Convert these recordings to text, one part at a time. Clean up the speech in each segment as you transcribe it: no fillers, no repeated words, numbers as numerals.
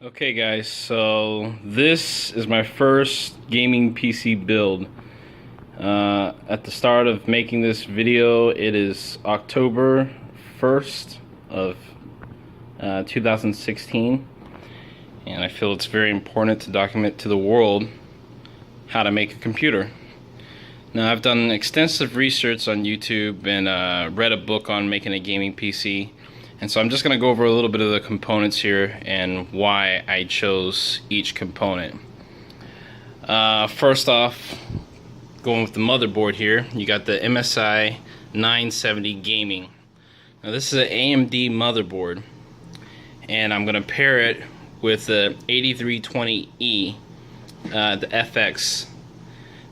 Okay guys, so this is my first gaming PC build. At the start of making this video, it is October 1st of 2016, and I feel it's very important to document to the world how to make a computer. Now, I've done extensive research on YouTube and read a book on making a gaming PC. And so I'm just going to go over a little bit of the components here and why I chose each component. First off, going with the motherboard here, you got the MSI 970 Gaming. Now this is an AMD motherboard, and I'm going to pair it with the 8320E, the FX.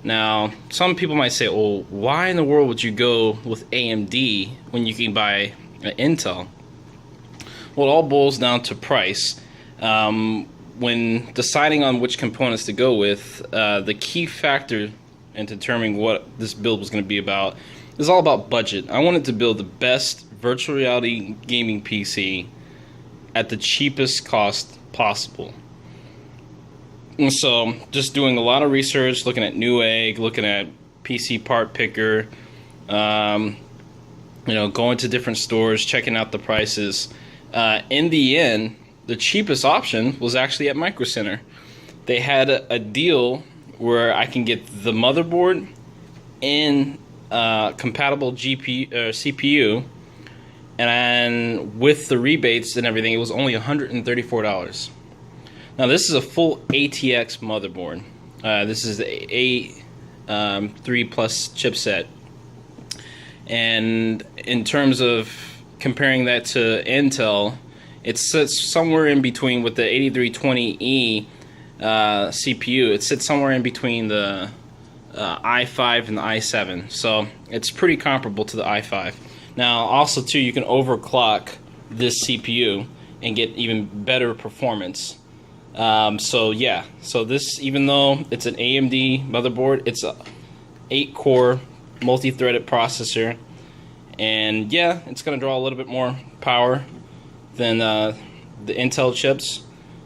Now, some people might say, oh, why in the world would you go with AMD when you can buy an Intel? Well, it all boils down to price. When deciding on which components to go with, the key factor in determining what this build was going to be about is all about budget. I wanted to build the best virtual reality gaming PC at the cheapest cost possible. And so, just doing a lot of research, looking at Newegg, looking at PC Part Picker, going to different stores, checking out the prices. In the end, the cheapest option was actually at Micro Center. They had a deal where I can get the motherboard and compatible CPU, and with the rebates and everything, it was only $134. Now, this is a full ATX motherboard. This is the A3 Plus chipset, and in terms of comparing that to Intel, it sits somewhere in between with the 8320E CPU. It sits somewhere in between the i5 and the i7, so it's pretty comparable to the i5. Now, also too, you can overclock this CPU and get even better performance. So this, even though it's an AMD motherboard, it's a 8-core multi-threaded processor. And yeah, it's going to draw a little bit more power than the Intel chips,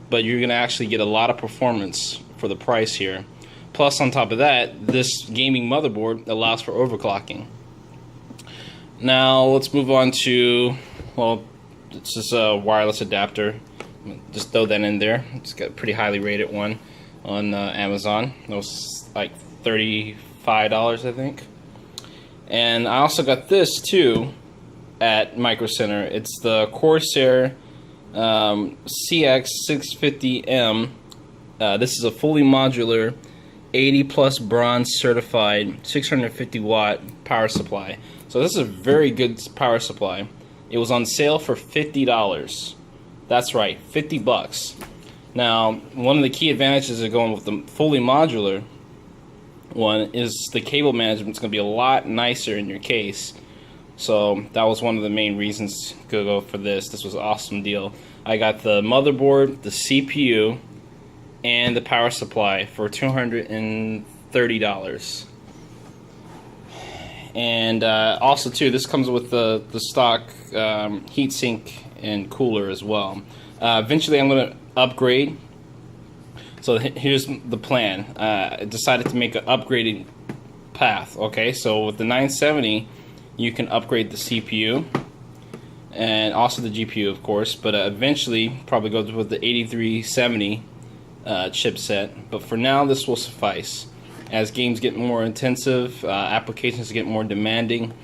but you're going to actually get a lot of performance for the price here. Plus, on top of that, this gaming motherboard allows for overclocking. Now, let's move on to, well, it's just a wireless adapter. Just throw that in there. It's got a pretty highly rated one on Amazon. It was like $35, I think. And I also got this too at Micro Center. It's the Corsair CX650M. This is a fully modular 80 plus bronze certified 650 watt power supply. So this is a very good power supply. It was on sale for $50. That's right, 50 bucks. Now, one of the key advantages of going with the fully modular one is the cable management is going to be a lot nicer in your case. So that was one of the main reasons to go for this. This was an awesome deal. I got the motherboard, the CPU, and the power supply for $230. And also too, this comes with the stock heatsink and cooler as well. Eventually I'm going to upgrade. So here's the plan. I decided to make an upgrading path. Okay, so with the 970, you can upgrade the CPU and also the GPU, of course. But eventually, probably go with the 8370 chipset. But for now, this will suffice. As games get more intensive, applications get more demanding,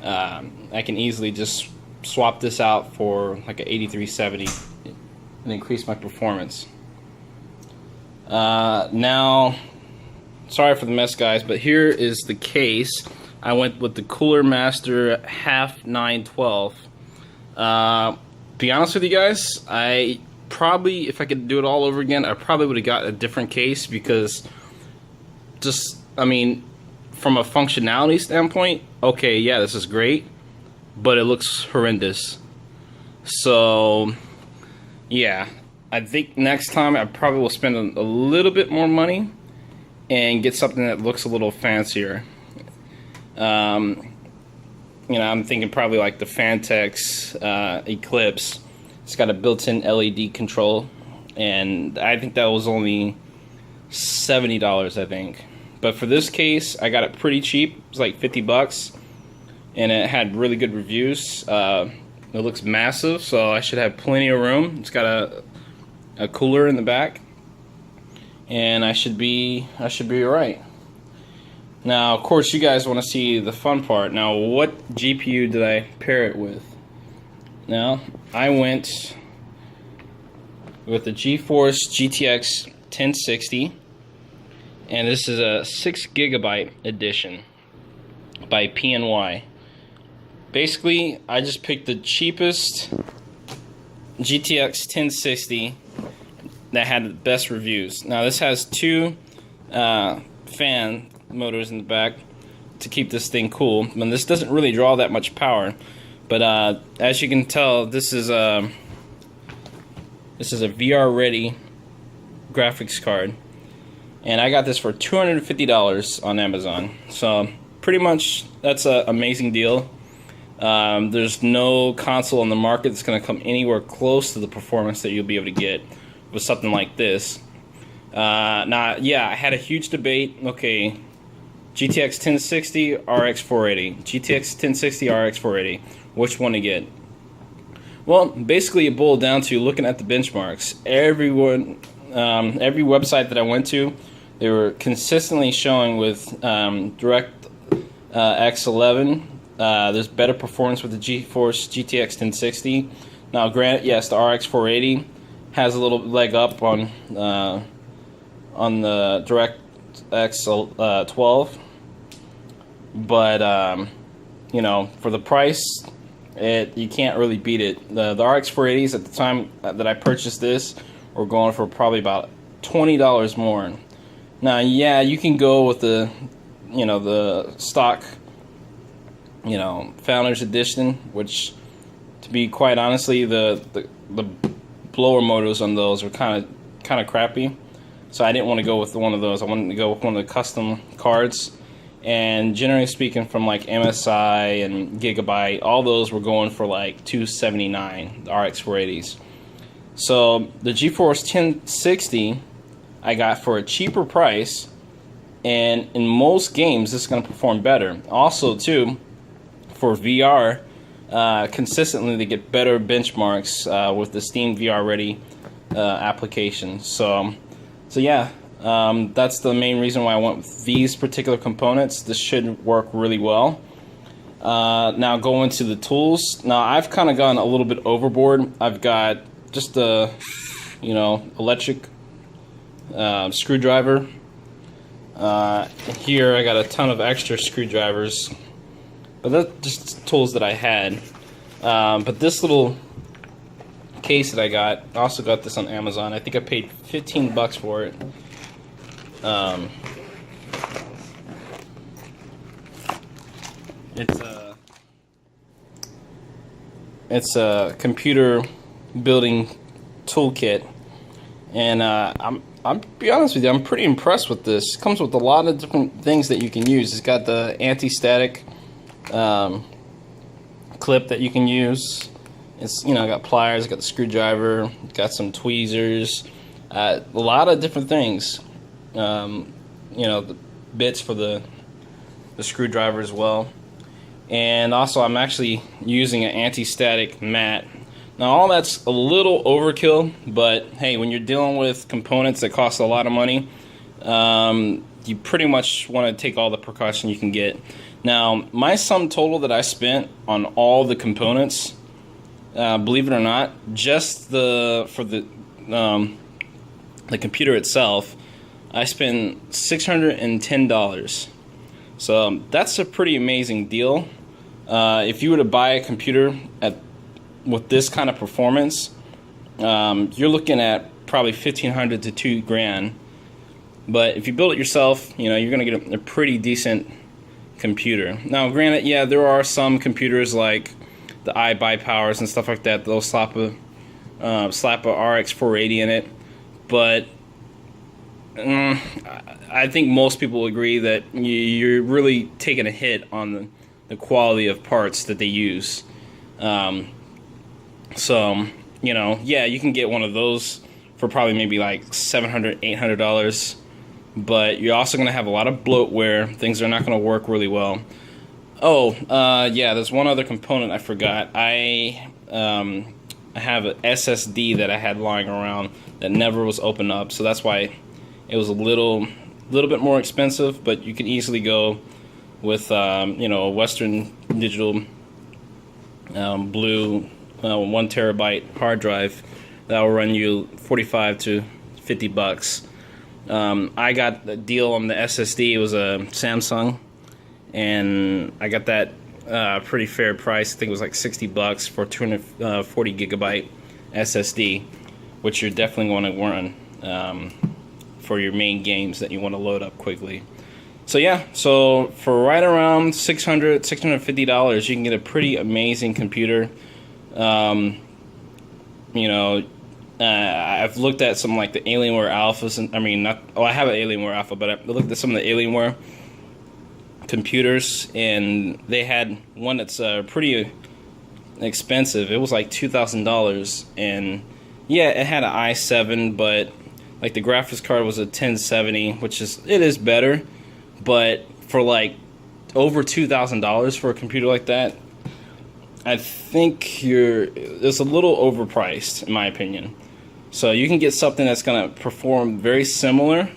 I can easily just swap this out for like an 8370 and increase my performance. Now, sorry for the mess, guys, but here is the case. I went with the Cooler Master half 912. Be honest with you guys, I probably, if I could do it all over again, I probably would have got a different case because just, I mean, from a functionality standpoint, okay, yeah, this is great, but it looks horrendous. So, yeah. I think next time I probably will spend a little bit more money and get something that looks a little fancier. I'm thinking probably like the Fantex Eclipse. It's got a built-in LED control and I think that was only $70, I think. But for this case, I got it pretty cheap. It was like 50 bucks, and it had really good reviews. It looks massive, so I should have plenty of room. It's got a cooler in the back, and I should be alright. Now, of course, you guys want to see the fun part. Now, what GPU did I pair it with? Now, I went with the GeForce GTX 1060, and this is a 6GB edition by PNY. Basically, I just picked the cheapest GTX 1060 that had the best reviews. Now, this has two fan motors in the back to keep this thing cool. I mean, this doesn't really draw that much power, but as you can tell, this is a VR ready graphics card, and I got this for $250 on Amazon. So pretty much that's an amazing deal. There's no console on the market that's going to come anywhere close to the performance that you'll be able to get with something like this. Now, yeah, I had a huge debate. Okay, GTX 1060, RX 480. GTX 1060, RX 480. Which one to get? Well, basically it boiled down to looking at the benchmarks. Every website that I went to, they were consistently showing with DirectX 11. There's better performance with the GeForce GTX 1060. Now, granted, yes, the RX 480 has a little leg up on the DirectX 12, but you know, for the price, you can't really beat it. The RX 480s at the time that I purchased this were going for probably about $20 more. Now, yeah, you can go with the stock, Founders Edition, which, to be quite honestly, the blower motors on those are kind of crappy. So I didn't want to go with one of those. I wanted to go with one of the custom cards. And generally speaking, from like MSI and Gigabyte, all those were going for like $279, the RX 480s. So the GeForce 1060 I got for a cheaper price, and in most games this is going to perform better. Also too, for VR, consistently they get better benchmarks with the Steam VR Ready application. So yeah, that's the main reason why I went with these particular components. This should work really well. Now going to the tools. Now I've kind of gone a little bit overboard. I've got just a electric screwdriver. Here I got a ton of extra screwdrivers, but that's just tools that I had. But this little case that I got, I also got this on Amazon. I think I paid 15 bucks for it. It's a computer building toolkit, and I'm be honest with you, I'm pretty impressed with this. It comes with a lot of different things that you can use. It's got the anti-static clip that you can use. It's got pliers, got the screwdriver, got some tweezers, a lot of different things. The bits for the screwdriver as well. And also I'm actually using an anti-static mat. Now all that's a little overkill, but hey, when you're dealing with components that cost a lot of money, you pretty much want to take all the precaution you can get. Now my sum total that I spent on all the components, believe it or not, just for the computer itself, I spent $610. So that's a pretty amazing deal. If you were to buy a computer with this kind of performance, you're looking at probably $1,500 to $2,000. But if you build it yourself, you're going to get a pretty decent computer. Now, granted, yeah, there are some computers like the iBuyPowers and stuff like that. They'll slap a RX 480 in it, but I think most people agree that you're really taking a hit on the quality of parts that they use. Yeah, you can get one of those for probably maybe like $700, $800. But you're also going to have a lot of bloatware. Things are not going to work really well. Oh, yeah, there's one other component I forgot. I have an SSD that I had lying around that never was opened up, so that's why it was a little bit more expensive. But you can easily go with a Western Digital blue 1 terabyte hard drive that will run you $45 to $50. I got the deal on the SSD. It was a Samsung, and I got that pretty fair price. I think it was like $60 for 240 gigabyte SSD, which you're definitely going to run for your main games that you want to load up quickly. So yeah, so for right around $600, $650, you can get a pretty amazing computer. I've looked at some like the Alienware Alphas, and I have an Alienware Alpha, but I looked at some of the Alienware computers, and they had one that's pretty expensive. It was like $2,000, and yeah, it had an i7, but like the graphics card was a 1070, which is better, but for like over $2,000 for a computer like that, I think it's a little overpriced in my opinion. So you can get something that's going to perform very similar,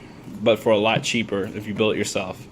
but for a lot cheaper if you build it yourself.